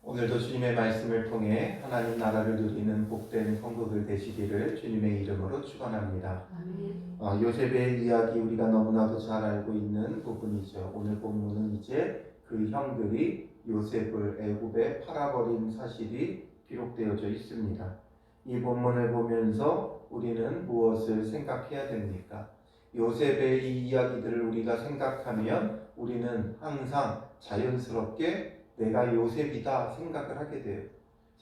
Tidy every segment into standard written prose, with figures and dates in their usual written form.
오늘도 주님의 말씀을 통해 하나님 나라를 누리는 복된 성도들 되시기를 주님의 이름으로 축원합니다. 요셉의 이야기 우리가 너무나도 잘 알고 있는 부분이죠. 오늘 본문은 이제 그 형들이 요셉을 애굽에 팔아버린 사실이 기록되어져 있습니다. 이 본문을 보면서 우리는 무엇을 생각해야 됩니까? 요셉의 이 이야기들을 우리가 생각하면 우리는 항상 자연스럽게 내가 요셉이다 생각을 하게 돼요.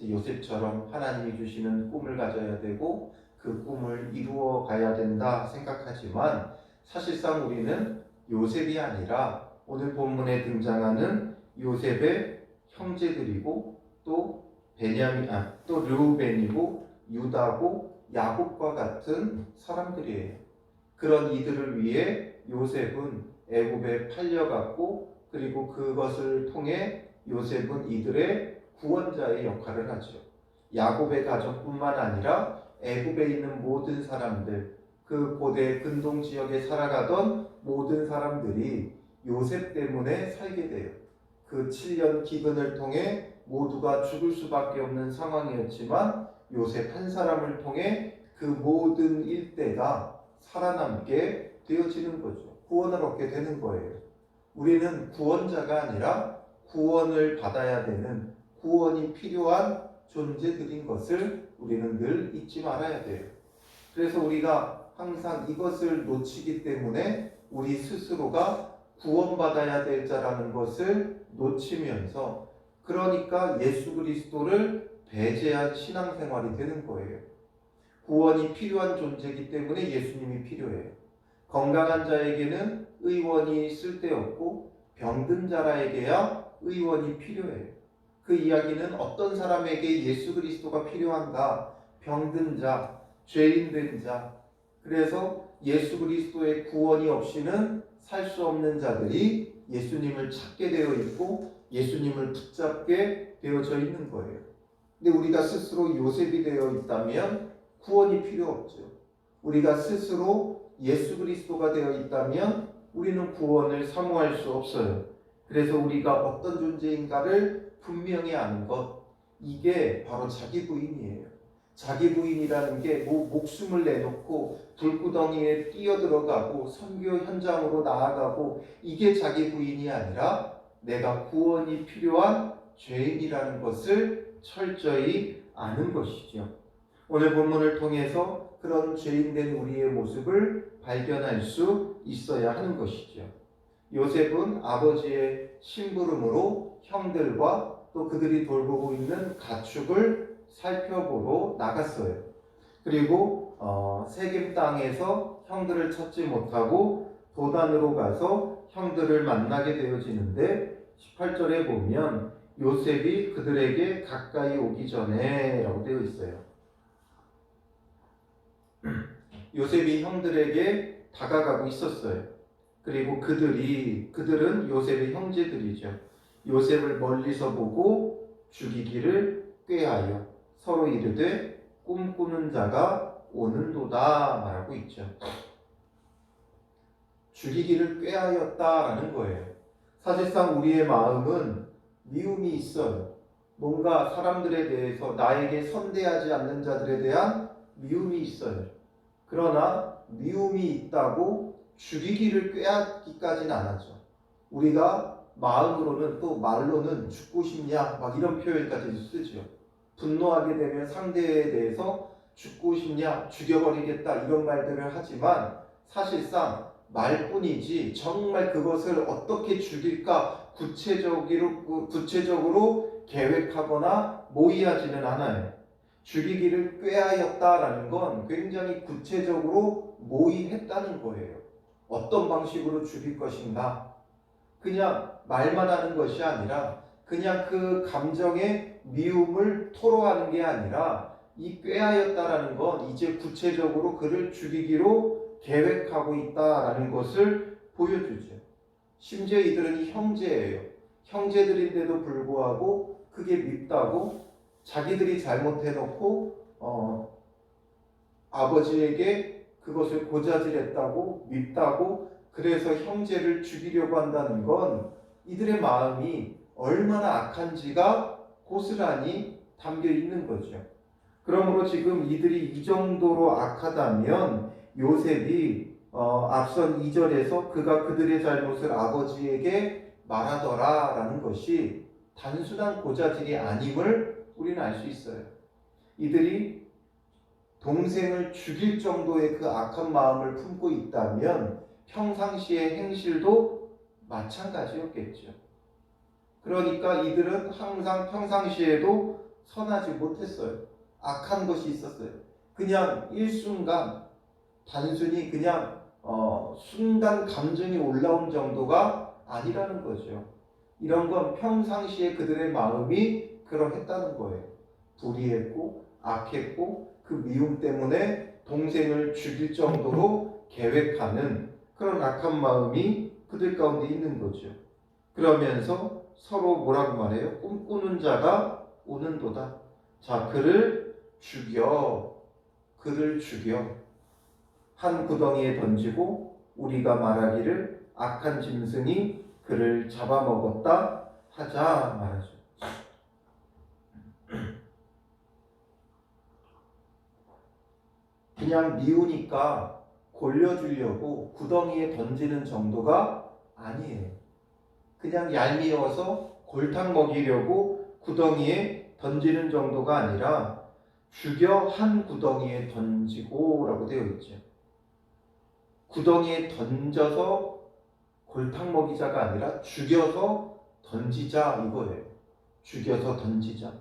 요셉처럼 하나님이 주시는 꿈을 가져야 되고 그 꿈을 이루어 가야 된다 생각하지만 사실상 우리는 요셉이 아니라 오늘 본문에 등장하는 요셉의 형제들이고 또 또 르우벤이고 유다고 야곱과 같은 사람들이에요. 그런 이들을 위해 요셉은 애굽에 팔려갔고 그리고 그것을 통해 요셉은 이들의 구원자의 역할을 하죠. 야곱의 가족뿐만 아니라 애굽에 있는 모든 사람들, 그 고대 근동 지역에 살아가던 모든 사람들이 요셉 때문에 살게 돼요. 그 7년 기근을 통해 모두가 죽을 수밖에 없는 상황이었지만 요셉 한 사람을 통해 그 모든 일대가 살아남게 되어지는 거죠. 구원을 얻게 되는 거예요. 우리는 구원자가 아니라 구원을 받아야 되는, 구원이 필요한 존재들인 것을 우리는 늘 잊지 말아야 돼요. 그래서 우리가 항상 이것을 놓치기 때문에 우리 스스로가 구원받아야 될 자라는 것을 놓치면서 그러니까 예수 그리스도를 배제한 신앙생활이 되는 거예요. 구원이 필요한 존재이기 때문에 예수님이 필요해요. 건강한 자에게는 의원이 쓸데없고 병든 자라에게야 의원이 필요해요. 그 이야기는 어떤 사람에게 예수 그리스도가 필요한가? 병든 자, 죄인 된 자. 그래서 예수 그리스도의 구원이 없이는 살 수 없는 자들이 예수님을 찾게 되어 있고 예수님을 붙잡게 되어져 있는 거예요. 근데 우리가 스스로 요셉이 되어 있다면 구원이 필요 없죠. 우리가 스스로 예수 그리스도가 되어 있다면 우리는 구원을 사모할 수 없어요. 그래서 우리가 어떤 존재인가를 분명히 아는 것, 이게 바로 자기 부인이에요. 자기 부인이라는 게 목숨을 내놓고 불구덩이에 뛰어들어가고 선교 현장으로 나아가고 이게 자기 부인이 아니라 내가 구원이 필요한 죄인이라는 것을 철저히 아는 것이죠. 오늘 본문을 통해서 그런 죄인된 우리의 모습을 발견할 수 있어야 하는 것이죠. 요셉은 아버지의 심부름으로 형들과 또 그들이 돌보고 있는 가축을 살펴보러 나갔어요. 그리고 세겜 땅에서 형들을 찾지 못하고 도단으로 가서 형들을 만나게 되어지는데 18절에 보면 요셉이 그들에게 가까이 오기 전에 라고 되어 있어요. 요셉이 형들에게 다가가고 있었어요. 그리고 그들은 요셉의 형제들이죠. 요셉을 멀리서 보고 죽이기를 꾀하여 서로 이르되 꿈꾸는 자가 오는도다 말하고 있죠. 죽이기를 꾀하였다라는 거예요. 사실상 우리의 마음은 미움이 있어요. 뭔가 사람들에 대해서 나에게 선대하지 않는 자들에 대한 미움이 있어요. 그러나 미움이 있다고 죽이기를 꾀하기까지는 안 하죠. 우리가 마음으로는 또 말로는 죽고 싶냐 막 이런 표현까지 쓰죠. 분노하게 되면 상대에 대해서 죽고 싶냐 죽여버리겠다 이런 말들을 하지만 사실상 말뿐이지 정말 그것을 어떻게 죽일까 구체적으로 계획하거나 모의하지는 않아요. 죽이기를 꾀하였다라는 건 굉장히 구체적으로 모의했다는 거예요. 어떤 방식으로 죽일 것인가? 그냥 말만 하는 것이 아니라 그냥 그 감정의 미움을 토로하는 게 아니라 이 꾀하였다라는 건 이제 구체적으로 그를 죽이기로 계획하고 있다라는 것을 보여주죠. 심지어 이들은 형제예요. 형제들인데도 불구하고 그게 밉다고 자기들이 잘못해놓고 아버지에게 그것을 고자질했다고 밉다고 그래서 형제를 죽이려고 한다는 건 이들의 마음이 얼마나 악한지가 고스란히 담겨 있는 거죠. 그러므로 지금 이들이 이 정도로 악하다면 요셉이 앞선 2절에서 그가 그들의 잘못을 아버지에게 말하더라라는 것이 단순한 고자질이 아님을 우리는 알 수 있어요. 이들이 동생을 죽일 정도의 그 악한 마음을 품고 있다면 평상시의 행실도 마찬가지였겠죠. 그러니까 이들은 항상 평상시에도 선하지 못했어요. 악한 것이 있었어요. 그냥 일순간 단순히 그냥 순간 감정이 올라온 정도가 아니라는 거죠. 이런 건 평상시에 그들의 마음이 그러했다는 거예요. 불의했고 악했고 그 미움 때문에 동생을 죽일 정도로 계획하는 그런 악한 마음이 그들 가운데 있는 거죠. 그러면서 서로 뭐라고 말해요? 꿈꾸는 자가 오는도다. 자, 그를 죽여. 한 구덩이에 던지고 우리가 말하기를 악한 짐승이 그를 잡아먹었다 하자 말하죠. 그냥 미우니까 골려주려고 구덩이에 던지는 정도가 아니에요. 그냥 얄미워서 골탕 먹이려고 구덩이에 던지는 정도가 아니라 죽여 한 구덩이에 던지고 라고 되어 있죠. 구덩이에 던져서 골탕 먹이자가 아니라 죽여서 던지자 이거예요. 죽여서 던지자.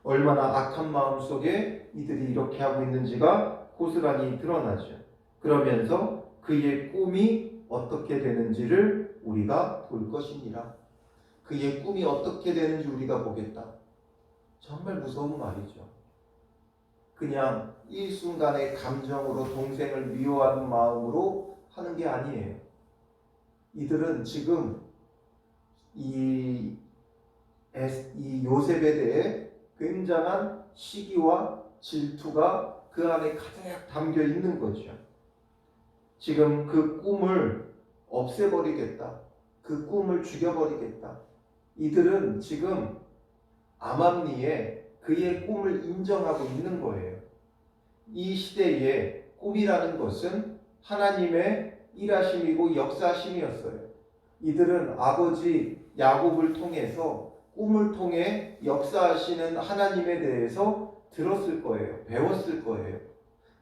얼마나 악한 마음 속에 이들이 이렇게 하고 있는지가 고스란히 드러나죠. 그러면서 그의 꿈이 어떻게 되는지를 우리가 볼 것이니라. 그의 꿈이 어떻게 되는지 우리가 보겠다. 정말 무서운 말이죠. 그냥 일순간의 감정으로 동생을 미워하는 마음으로 하는 게 아니에요. 이들은 지금 이 요셉에 대해 굉장한 시기와 질투가 그 안에 가득 담겨 있는 거죠. 지금 그 꿈을 없애버리겠다. 그 꿈을 죽여버리겠다. 이들은 지금 암암리에 그의 꿈을 인정하고 있는 거예요. 이 시대에 꿈이라는 것은 하나님의 일하심이고 역사심이었어요. 이들은 아버지 야곱을 통해서 꿈을 통해 역사하시는 하나님에 대해서 들었을 거예요. 배웠을 거예요.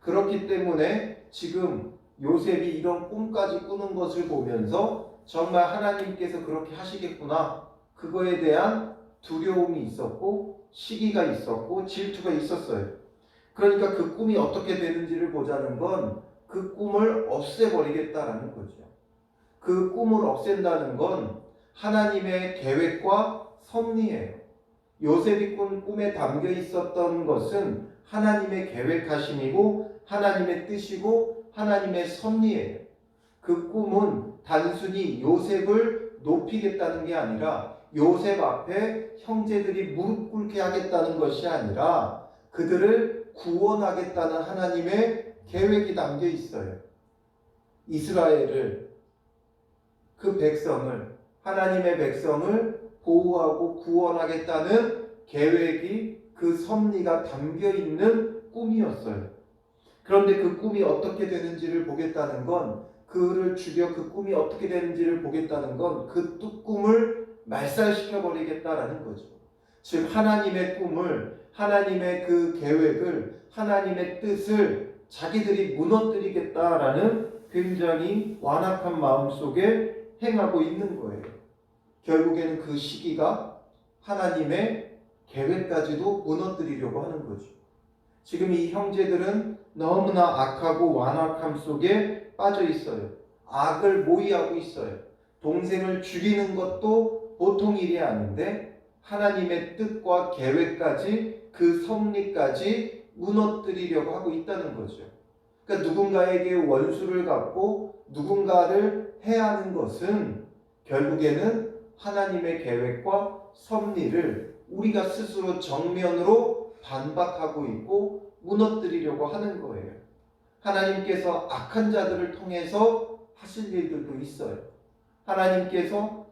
그렇기 때문에 지금 요셉이 이런 꿈까지 꾸는 것을 보면서 정말 하나님께서 그렇게 하시겠구나. 그거에 대한 두려움이 있었고 시기가 있었고 질투가 있었어요. 그러니까 그 꿈이 어떻게 되는지를 보자는 건 그 꿈을 없애버리겠다라는 거죠. 그 꿈을 없앤다는 건 하나님의 계획과 섭리예요. 요셉이 꾼 꿈에 담겨 있었던 것은 하나님의 계획하심이고 하나님의 뜻이고 하나님의 섭리예요. 그 꿈은 단순히 요셉을 높이겠다는 게 아니라 요셉 앞에 형제들이 무릎 꿇게 하겠다는 것이 아니라 그들을 구원하겠다는 하나님의 계획이 담겨 있어요. 이스라엘을, 그 백성을, 하나님의 백성을 보호하고 구원하겠다는 계획이 그 섭리가 담겨 있는 꿈이었어요. 그런데 그 꿈이 어떻게 되는지를 보겠다는 건, 그를 죽여 그 꿈이 어떻게 되는지를 보겠다는 건 그 꿈을 말살시켜버리겠다라는 거죠. 즉 하나님의 꿈을, 하나님의 그 계획을, 하나님의 뜻을 자기들이 무너뜨리겠다라는 굉장히 완악한 마음 속에 행하고 있는 거예요. 결국에는 그 시기가 하나님의 계획까지도 무너뜨리려고 하는 거죠. 지금 이 형제들은 너무나 악하고 완악함 속에 빠져 있어요. 악을 모의하고 있어요. 동생을 죽이는 것도 보통 일이 아닌데 하나님의 뜻과 계획까지 그 섭리까지 무너뜨리려고 하고 있다는 거죠. 그러니까 누군가에게 원수를 갚고 누군가를 해하는 것은 결국에는 하나님의 계획과 섭리를 우리가 스스로 정면으로 반박하고 있고 무너뜨리려고 하는 거예요. 하나님께서 악한 자들을 통해서 하실 일들도 있어요. 하나님께서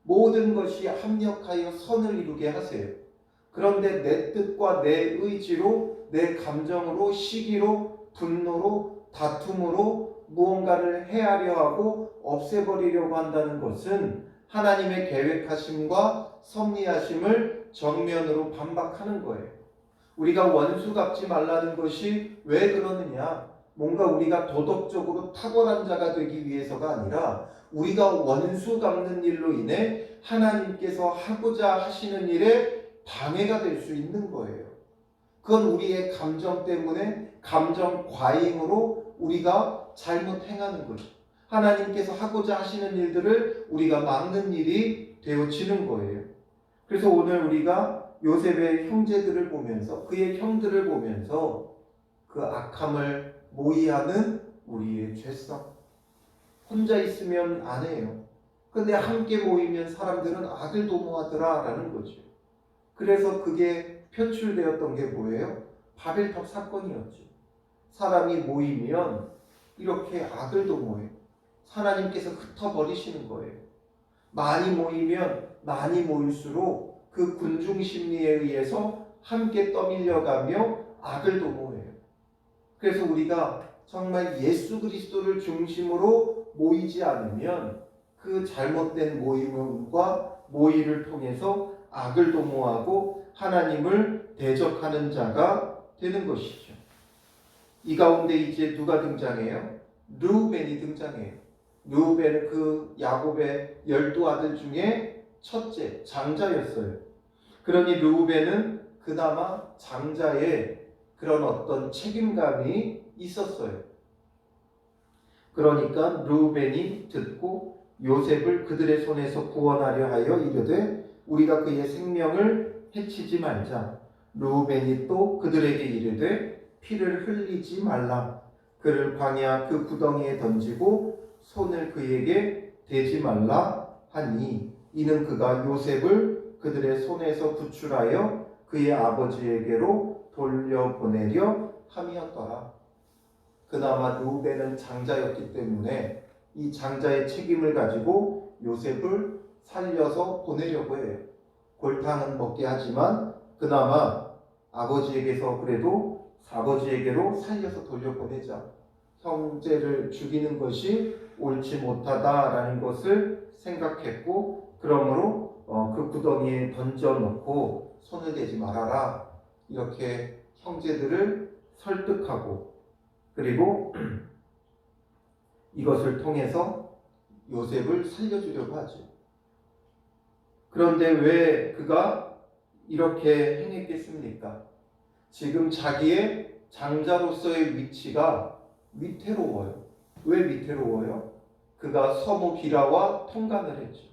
모든 것이 합력하여 선을 이루게 하세요. 그런데 내 뜻과 내 의지로, 내 감정으로, 시기로, 분노로, 다툼으로 무언가를 해하려 하고 없애버리려고 한다는 것은 하나님의 계획하심과 섭리하심을 정면으로 반박하는 거예요. 우리가 원수 갚지 말라는 것이 왜 그러느냐? 뭔가 우리가 도덕적으로 탁월한 자가 되기 위해서가 아니라 우리가 원수 갚는 일로 인해 하나님께서 하고자 하시는 일에 방해가 될 수 있는 거예요. 그건 우리의 감정 때문에, 감정 과잉으로 우리가 잘못 행하는 거죠. 하나님께서 하고자 하시는 일들을 우리가 막는 일이 되어지는 거예요. 그래서 오늘 우리가 요셉의 형제들을 보면서, 그의 형들을 보면서 그 악함을 모의하는 우리의 죄성. 혼자 있으면 안 해요. 근데 함께 모이면 사람들은 악을 도모하더라 라는 거죠. 그래서 그게 표출되었던 게 뭐예요? 바벨탑 사건이었죠. 사람이 모이면 이렇게 악을 도모해요. 하나님께서 흩어버리시는 거예요. 많이 모이면 많이 모일수록 그 군중 심리에 의해서 함께 떠밀려가며 악을 도모해요. 그래서 우리가 정말 예수 그리스도를 중심으로 모이지 않으면 그 잘못된 모임과 모의를 통해서 악을 도모하고 하나님을 대적하는 자가 되는 것이죠. 이 가운데 이제 누가 등장해요? 르우벤이 등장해요. 르우벤은 그 야곱의 12아들 중에 첫째, 장자였어요. 그러니 르우벤은 그나마 장자의 그런 어떤 책임감이 있었어요. 그러니까 르우벤이 듣고 요셉을 그들의 손에서 구원하려 하여 이르되 우리가 그의 생명을 해치지 말자. 르우벤이 또 그들에게 이르되 피를 흘리지 말라. 그를 광야 그 구덩이에 던지고 손을 그에게 대지 말라 하니 이는 그가 요셉을 그들의 손에서 구출하여 그의 아버지에게로 돌려보내려 함이었더라. 그나마 르우벤은 장자였기 때문에 이 장자의 책임을 가지고 요셉을 살려서 보내려고 해요. 골탕은 먹게 하지만 그나마 아버지에게서 그래도 아버지에게로 살려서 돌려보내자. 형제를 죽이는 것이 옳지 못하다라는 것을 생각했고 그러므로 그 구덩이에 던져놓고 손을 대지 말아라. 이렇게 형제들을 설득하고 그리고 이것을 통해서 요셉을 살려주려고 하죠. 그런데 왜 그가 이렇게 행했겠습니까? 지금 자기의 장자로서의 위치가 위태로워요. 왜 위태로워요? 그가 서무 비라와 통간을 했죠.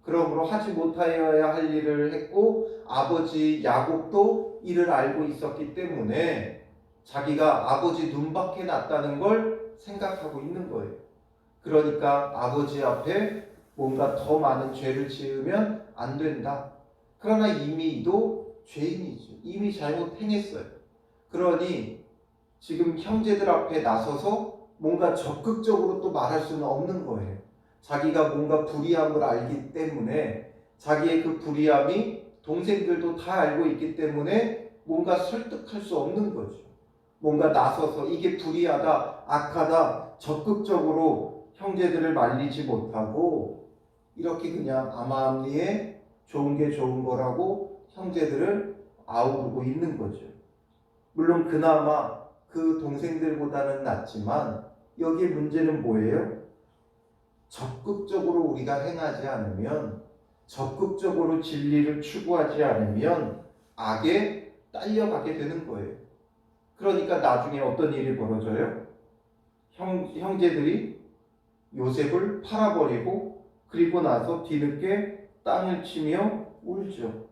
그러므로 하지 못하여야 할 일을 했고 아버지 야곱도 이를 알고 있었기 때문에 자기가 아버지 눈밖에 났다는 걸 생각하고 있는 거예요. 그러니까 아버지 앞에 뭔가 더 많은 죄를 지으면 안 된다. 그러나 이미도 죄인이죠. 이미 잘못 행했어요. 그러니 지금 형제들 앞에 나서서 뭔가 적극적으로 또 말할 수는 없는 거예요. 자기가 뭔가 불의함을 알기 때문에 자기의 그 불의함이 동생들도 다 알고 있기 때문에 뭔가 설득할 수 없는 거죠. 뭔가 나서서 이게 불의하다, 악하다, 적극적으로 형제들을 말리지 못하고 이렇게 그냥 암암리에 좋은 게 좋은 거라고 형제들을 아우르고 있는 거죠. 물론 그나마 그 동생들보다는 낫지만 여기에 문제는 뭐예요? 적극적으로 우리가 행하지 않으면, 적극적으로 진리를 추구하지 않으면 악에 딸려가게 되는 거예요. 그러니까 나중에 어떤 일이 벌어져요? 형제들이 요셉을 팔아버리고 그리고 나서 뒤늦게 땅을 치며 울죠.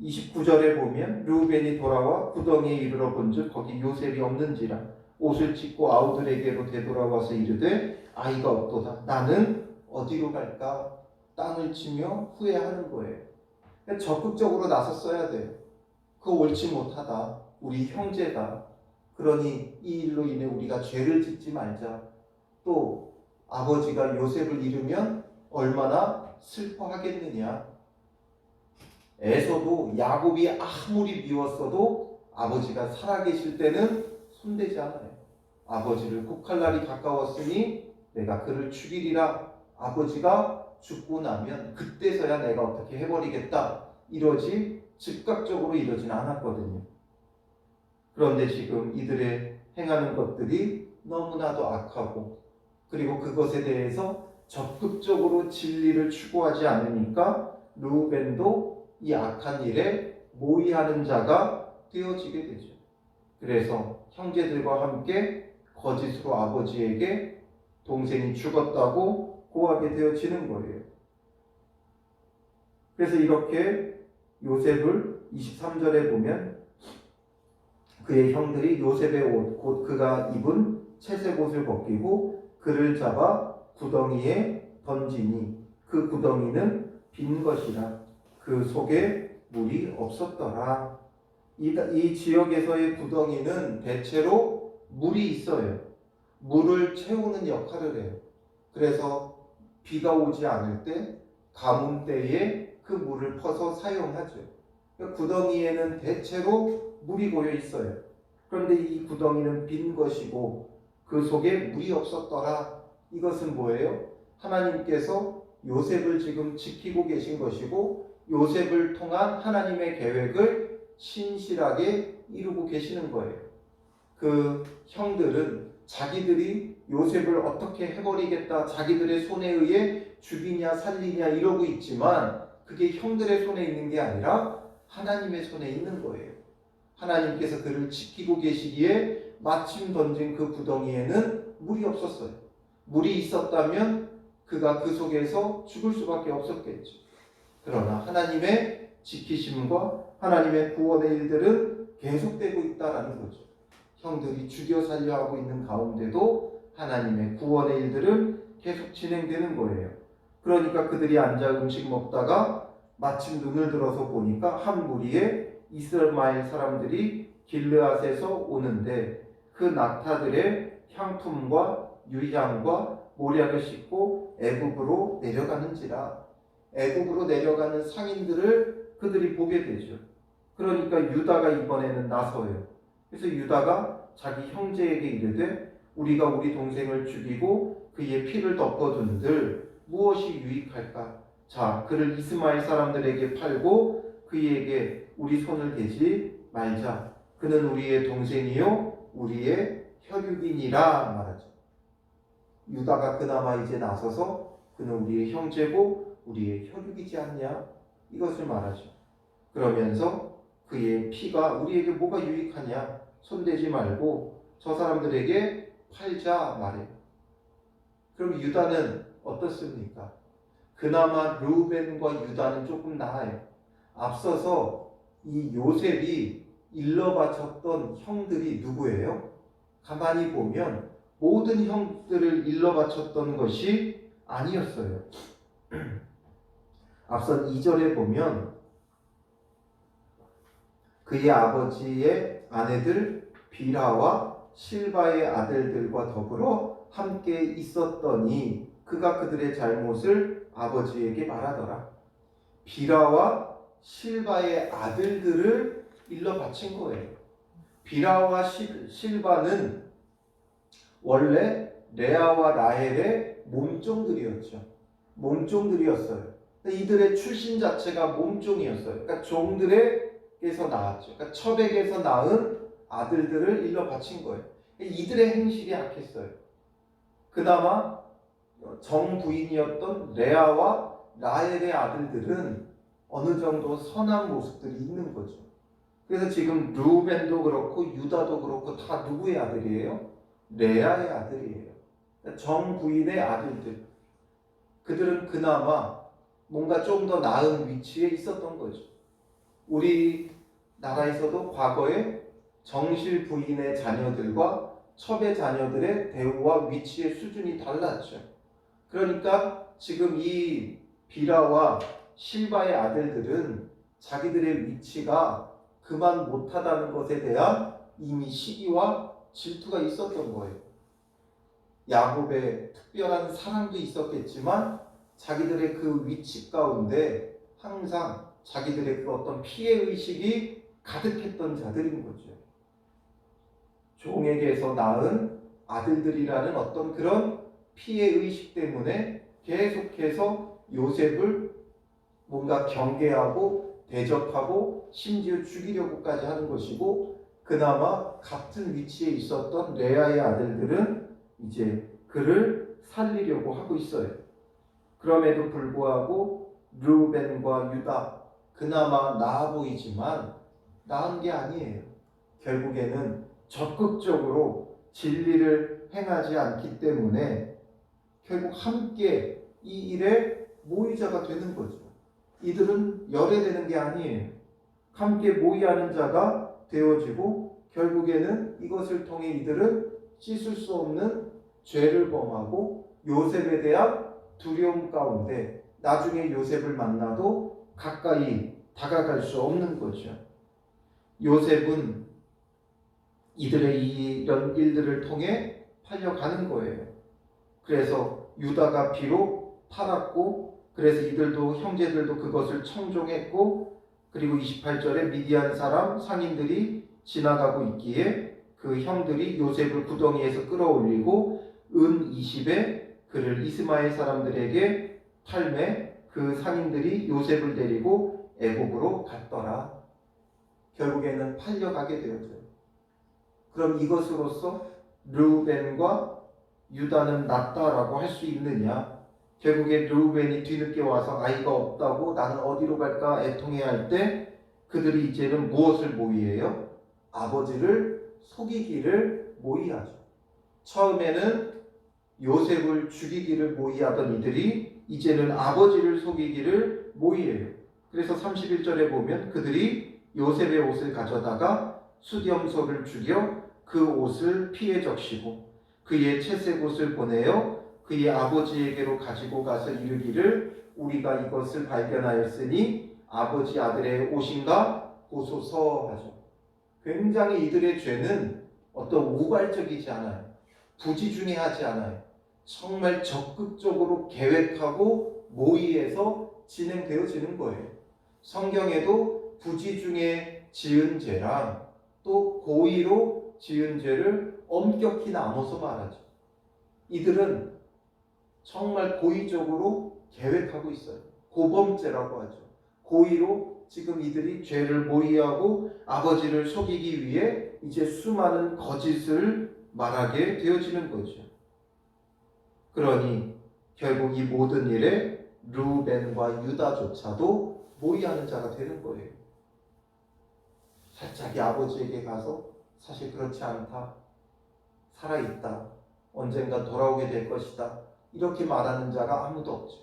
29절에 보면 르우벤이 돌아와 구덩이에 이르러 본즉 거기 요셉이 없는지라 옷을 찢고 아우들에게로 되돌아와서 이르되 아이가 없도다. 나는 어디로 갈까? 땅을 치며 후회하는 거예요. 적극적으로 나섰어야 돼요. 그거 옳지 못하다. 우리 형제다. 그러니 이 일로 인해 우리가 죄를 짓지 말자. 또 아버지가 요셉을 잃으면 얼마나 슬퍼하겠느냐? 에서도 야곱이 아무리 미웠어도 아버지가 살아계실 때는 손대지 않아요. 아버지를 곡할 날이 가까웠으니 내가 그를 죽이리라. 아버지가 죽고 나면 그때서야 내가 어떻게 해버리겠다. 이러지 즉각적으로 이러진 않았거든요. 그런데 지금 이들의 행하는 것들이 너무나도 악하고 그리고 그것에 대해서 적극적으로 진리를 추구하지 않으니까 르우벤도 이 악한 일에 모의하는 자가 되어지게 되죠. 그래서 형제들과 함께 거짓으로 아버지에게 동생이 죽었다고 고하게 되어지는 거예요. 그래서 이렇게 요셉을 23절에 보면 그의 형들이 요셉의 옷, 곧 그가 입은 채색 옷을 벗기고 그를 잡아 구덩이에 던지니 그 구덩이는 빈 것이라. 그 속에 물이 없었더라. 이 지역에서의 구덩이는 대체로 물이 있어요. 물을 채우는 역할을 해요. 그래서 비가 오지 않을 때 가뭄 때에 그 물을 퍼서 사용하죠. 구덩이에는 대체로 물이 고여 있어요. 그런데 이 구덩이는 빈 것이고 그 속에 물이 없었더라. 이것은 뭐예요? 하나님께서 요셉을 지금 지키고 계신 것이고 요셉을 통한 하나님의 계획을 신실하게 이루고 계시는 거예요. 그 형들은 자기들이 요셉을 어떻게 해버리겠다, 자기들의 손에 의해 죽이냐 살리냐 이러고 있지만 그게 형들의 손에 있는 게 아니라 하나님의 손에 있는 거예요. 하나님께서 그를 지키고 계시기에 마침 던진 그 구덩이에는 물이 없었어요. 물이 있었다면 그가 그 속에서 죽을 수밖에 없었겠죠. 그러나 하나님의 지키심과 하나님의 구원의 일들은 계속되고 있다라는 거죠. 형들이 죽여 살려 하고 있는 가운데도 하나님의 구원의 일들은 계속 진행되는 거예요. 그러니까 그들이 앉아 음식 먹다가 마침 눈을 들어서 보니까 한 무리의 이스라엘 사람들이 길르앗에서 오는데 그 낙타들의 향품과 유향과 모략을 싣고 애굽으로 내려가는지라. 애굽으로 내려가는 상인들을 그들이 보게 되죠. 그러니까 유다가 이번에는 나서요. 그래서 유다가 자기 형제에게 이르되 우리가 우리 동생을 죽이고 그의 피를 덮어둔들 무엇이 유익할까? 자, 그를 이스마엘 사람들에게 팔고 그에게 우리 손을 대지 말자. 그는 우리의 동생이요 우리의 혈육이니라 말하죠. 유다가 그나마 이제 나서서 그는 우리의 형제고 우리의 혈육이지 않냐? 이것을 말하죠. 그러면서 그의 피가 우리에게 뭐가 유익하냐? 손대지 말고 저 사람들에게 팔자 말해요. 그럼 유다는 어떻습니까? 그나마 르우벤과 유다는 조금 나아요. 앞서서 이 요셉이 일러 바쳤던 형들이 누구예요? 가만히 보면 모든 형들을 일러 바쳤던 것이 아니었어요. 앞선 2절에 보면 그의 아버지의 아내들 빌하와 실바의 아들들과 더불어 함께 있었더니 그가 그들의 잘못을 아버지에게 말하더라. 빌하와 실바의 아들들을 일러 바친 거예요. 빌하와 실바는 원래 레아와 라헬의 몸종들이었죠. 몸종들이었어요. 이들의 출신 자체가 몸종이었어요. 그러니까 종들에게서 나왔죠. 그러니까 첩에게서 낳은 아들들을 일러 바친 거예요. 이들의 행실이 악했어요. 그나마 정부인이었던 레아와 라헬의 아들들은 어느 정도 선한 모습들이 있는 거죠. 그래서 지금 르우벤도 그렇고 유다도 그렇고 다 누구의 아들이에요? 레아의 아들이에요. 정부인의 아들들. 그들은 그나마 뭔가 좀 더 나은 위치에 있었던 거죠. 우리 나라에서도 과거에 정실 부인의 자녀들과 첩의 자녀들의 대우와 위치의 수준이 달랐죠. 그러니까 지금 이 비라와 실바의 아들들은 자기들의 위치가 그만 못하다는 것에 대한 이미 시기와 질투가 있었던 거예요. 야곱의 특별한 사랑도 있었겠지만 자기들의 그 위치 가운데 항상 자기들의 그 어떤 피해의식이 가득했던 자들인 거죠. 종에게서 낳은 아들들이라는 어떤 그런 피해의식 때문에 계속해서 요셉을 뭔가 경계하고 대적하고 심지어 죽이려고까지 하는 것이고, 그나마 같은 위치에 있었던 레아의 아들들은 이제 그를 살리려고 하고 있어요. 그럼에도 불구하고 르우벤과 유다, 그나마 나아 보이지만 나은 게 아니에요. 결국에는 적극적으로 진리를 행하지 않기 때문에 결국 함께 이 일에 모의자가 되는 거죠. 이들은 열애되는 게 아니에요. 함께 모의하는 자가 되어지고 결국에는 이것을 통해 이들은 씻을 수 없는 죄를 범하고 요셉에 대한 두려움 가운데 나중에 요셉을 만나도 가까이 다가갈 수 없는 거죠. 요셉은 이들의 이런 일들을 통해 팔려가는 거예요. 그래서 유다가 비록 팔았고, 그래서 이들도 형제들도 그것을 청종했고, 그리고 28절에 미디안 사람 상인들이 지나가고 있기에 그 형들이 요셉을 구덩이에서 끌어올리고 은 20에 그를 이스마엘 사람들에게 팔매 그 상인들이 요셉을 데리고 애국으로 갔더라. 결국에는 팔려가게 되었죠. 그럼 이것으로서 르우벤과 유다는 낫다라고 할 수 있느냐? 결국에 르우벤이 뒤늦게 와서 아이가 없다고 나는 어디로 갈까 애통해야 할 때 그들이 이제는 무엇을 모의해요? 아버지를 속이기를 모의하죠. 처음에는 요셉을 죽이기를 모의하던 이들이 이제는 아버지를 속이기를 모의해요. 그래서 31절에 보면 그들이 요셉의 옷을 가져다가 수렴소를 죽여 그 옷을 피해 적시고 그의 채색 옷을 보내어 그의 아버지에게로 가지고 가서 이르기를 우리가 이것을 발견하였으니 아버지 아들의 옷인가 보소서 하죠. 굉장히 이들의 죄는 어떤 우발적이지 않아요. 부지중해하지 않아요. 정말 적극적으로 계획하고 모의해서 진행되어지는 거예요. 성경에도 부지중해 지은 죄랑 또 고의로 지은 죄를 엄격히 나눠서 말하죠. 이들은 정말 고의적으로 계획하고 있어요. 고범죄라고 하죠. 고의로 지금 이들이 죄를 모의하고 아버지를 속이기 위해 이제 수많은 거짓을 말하게 되어지는 거죠. 그러니 결국 이 모든 일에 르우벤과 유다조차도 모의하는 자가 되는 거예요. 자기 아버지에게 가서 사실 그렇지 않다, 살아있다, 언젠가 돌아오게 될 것이다, 이렇게 말하는 자가 아무도 없죠.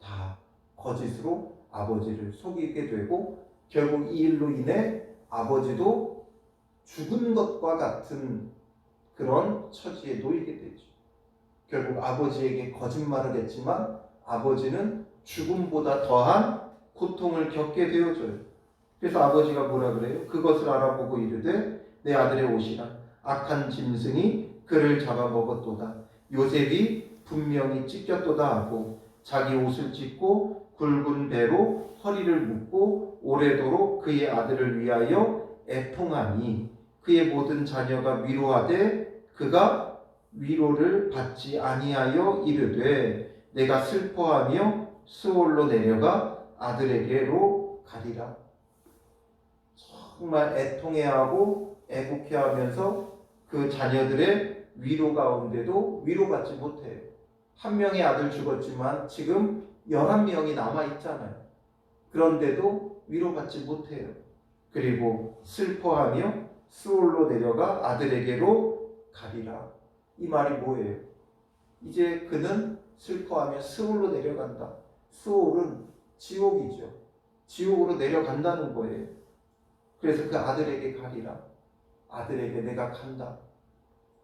다 거짓으로 아버지를 속이게 되고 결국 이 일로 인해 아버지도 죽은 것과 같은 그런 처지에 놓이게 되죠. 결국 아버지에게 거짓말을 했지만 아버지는 죽음보다 더한 고통을 겪게 되어져요. 그래서 아버지가 뭐라 그래요? 그것을 알아보고 이르되 내 아들의 옷이라 악한 짐승이 그를 잡아먹었도다. 요셉이 분명히 찢겼도다 하고 자기 옷을 찢고 굵은 배로 허리를 묶고 오래도록 그의 아들을 위하여 애통하니 그의 모든 자녀가 위로하되 그가 위로를 받지 아니하여 이르되 내가 슬퍼하며 스올로 내려가 아들에게로 가리라. 정말 애통해하고 애국해하면서 그 자녀들의 위로 가운데도 위로받지 못해요. 한 명의 아들 죽었지만 지금 11명이 남아있잖아요. 그런데도 위로받지 못해요. 그리고 슬퍼하며 스올로 내려가 아들에게로 가리라. 이 말이 뭐예요? 이제 그는 슬퍼하며 스올로 내려간다. 스올은 지옥이죠. 지옥으로 내려간다는 거예요. 그래서 그 아들에게 가리라. 아들에게 내가 간다.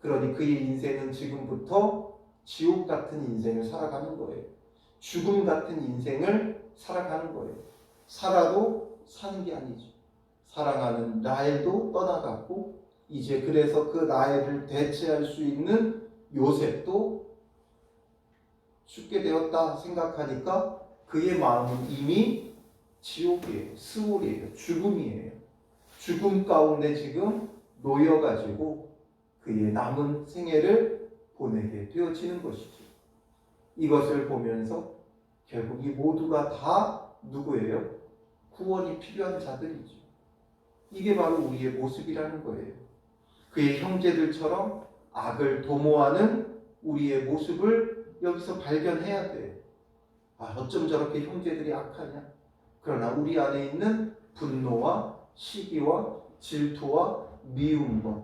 그러니 그의 인생은 지금부터 지옥 같은 인생을 살아가는 거예요. 죽음 같은 인생을 살아가는 거예요. 살아도 사는 게 아니죠. 사랑하는 라헬도 떠나갔고 이제 그래서 그 라헬을 대체할 수 있는 요셉도 죽게 되었다 생각하니까 그의 마음은 이미 지옥이에요. 스올이에요. 죽음이에요. 죽음 가운데 지금 놓여가지고 그의 남은 생애를 보내게 되어지는 것이죠. 이것을 보면서 결국 이 모두가 다 누구예요? 구원이 필요한 자들이죠. 이게 바로 우리의 모습이라는 거예요. 그의 형제들처럼 악을 도모하는 우리의 모습을 여기서 발견해야 돼요. 어쩜 저렇게 형제들이 악하냐? 그러나 우리 안에 있는 분노와 시기와 질투와 미움과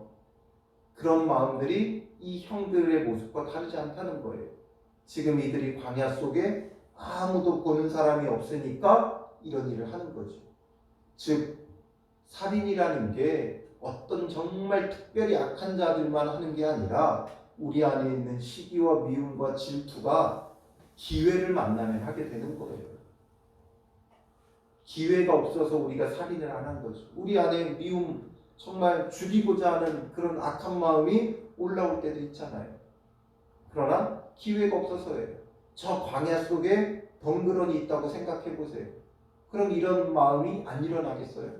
그런 마음들이 이 형들의 모습과 다르지 않다는 거예요. 지금 이들이 광야 속에 아무도 보는 사람이 없으니까 이런 일을 하는 거죠. 즉 살인이라는 게 어떤 정말 특별히 악한 자들만 하는 게 아니라 우리 안에 있는 시기와 미움과 질투가 기회를 만나면 하게 되는 거예요. 기회가 없어서 우리가 살인을 안 한 거죠. 우리 안에 미움, 정말 죽이고자 하는 그런 악한 마음이 올라올 때도 있잖아요. 그러나 기회가 없어서예요. 저 광야 속에 덩그러니 있다고 생각해 보세요. 그럼 이런 마음이 안 일어나겠어요?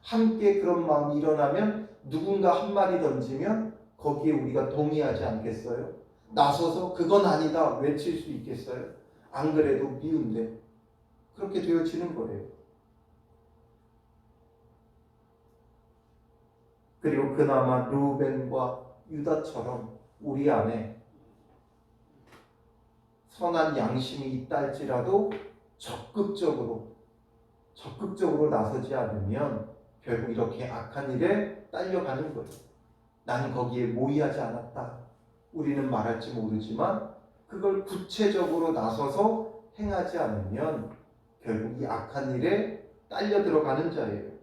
함께 그런 마음이 일어나면 누군가 한 말이 던지면 거기에 우리가 동의하지 않겠어요? 나서서 그건 아니다 외칠 수 있겠어요? 안 그래도 미운데 그렇게 되어지는 거예요. 그리고 그나마 루벤과 유다처럼 우리 안에 선한 양심이 있다 할지라도 적극적으로 나서지 않으면 결국 이렇게 악한 일에 딸려가는 거예요. 나는 거기에 모의하지 않았다. 우리는 말할지 모르지만 그걸 구체적으로 나서서 행하지 않으면 결국 이 악한 일에 딸려 들어가는 자예요.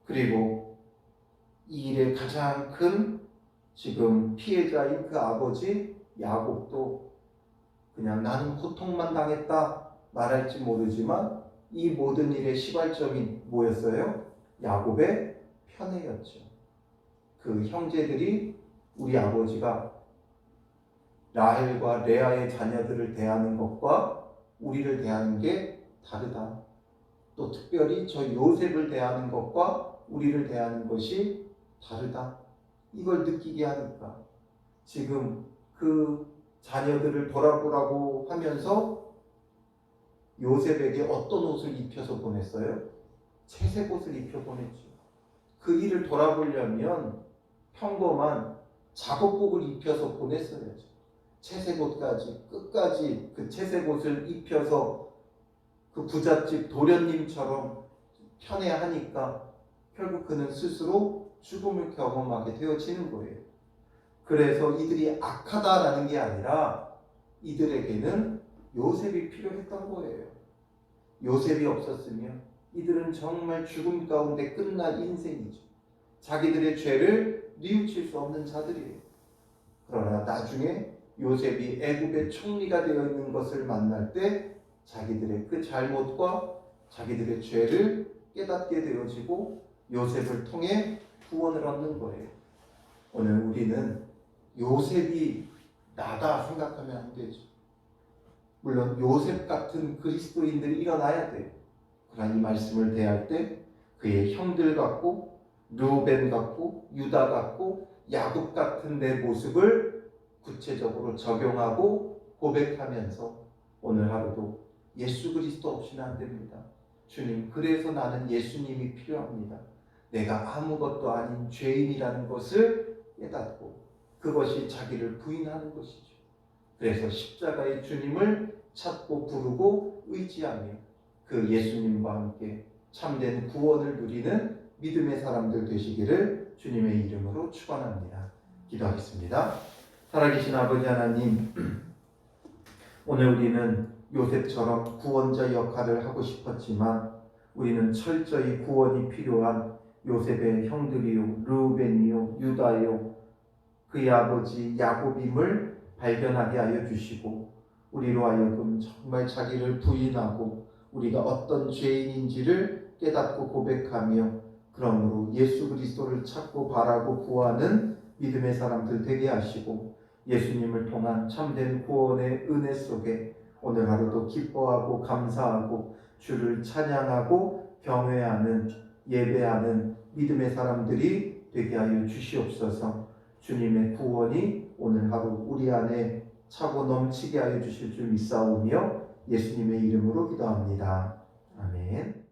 그리고 이 일의 가장 큰 지금 피해자인 그 아버지 야곱도 그냥 나는 고통만 당했다 말할지 모르지만 이 모든 일의 시발점이 뭐였어요? 야곱의 편애였죠. 그 형제들이 우리 아버지가 라헬과 레아의 자녀들을 대하는 것과 우리를 대하는 게 다르다. 또 특별히 저 요셉을 대하는 것과 우리를 대하는 것이 다르다. 이걸 느끼게 하니까 지금 그 자녀들을 돌아보라고 하면서 요셉에게 어떤 옷을 입혀서 보냈어요? 채색 옷을 입혀 보냈죠. 그 일을 돌아보려면 평범한 작업복을 입혀서 보냈어야죠. 채색 옷까지 끝까지 그 채색 옷을 입혀서 그 부잣집 도련님처럼 편애하니까 결국 그는 스스로 죽음을 경험하게 되어지는 거예요. 그래서 이들이 악하다라는 게 아니라 이들에게는 요셉이 필요했던 거예요. 요셉이 없었으면 이들은 정말 죽음 가운데 끝날 인생이죠. 자기들의 죄를 뉘우칠 수 없는 자들이에요. 그러나 나중에 요셉이 애굽의 총리가 되어 있는 것을 만날 때 자기들의 그 잘못과 자기들의 죄를 깨닫게 되어지고 요셉을 통해 구원을 얻는 거예요. 오늘 우리는 요셉이 나다 생각하면 안 되죠. 물론 요셉 같은 그리스도인들이 일어나야 돼요. 그러나 이 말씀을 대할 때 그의 형들 같고 르우벤 같고 유다 같고 야곱 같은 내 모습을 구체적으로 적용하고 고백하면서 오늘 하루도 예수 그리스도 없이는 안 됩니다. 주님, 그래서 나는 예수님이 필요합니다. 내가 아무것도 아닌 죄인이라는 것을 깨닫고 그것이 자기를 부인하는 것이죠. 그래서 십자가의 주님을 찾고 부르고 의지하며 그 예수님과 함께 참된 구원을 누리는 믿음의 사람들 되시기를 주님의 이름으로 축원합니다. 기도하겠습니다. 살아계신 아버지 하나님, 오늘 우리는 요셉처럼 구원자 역할을 하고 싶었지만 우리는 철저히 구원이 필요한 요셉의 형들이요, 르우벤이요, 유다요, 그의 아버지 야곱임을 발견하게 하여 주시고 우리로 하여금 정말 자기를 부인하고 우리가 어떤 죄인인지를 깨닫고 고백하며 그러므로 예수 그리스도를 찾고 바라고 구하는 믿음의 사람들 되게 하시고 예수님을 통한 참된 구원의 은혜 속에 오늘 하루도 기뻐하고 감사하고 주를 찬양하고 경외하는 예배하는 믿음의 사람들이 되게 하여 주시옵소서. 주님의 구원이 오늘 하루 우리 안에 차고 넘치게 하여 주실 줄 믿사오며 예수님의 이름으로 기도합니다. 아멘.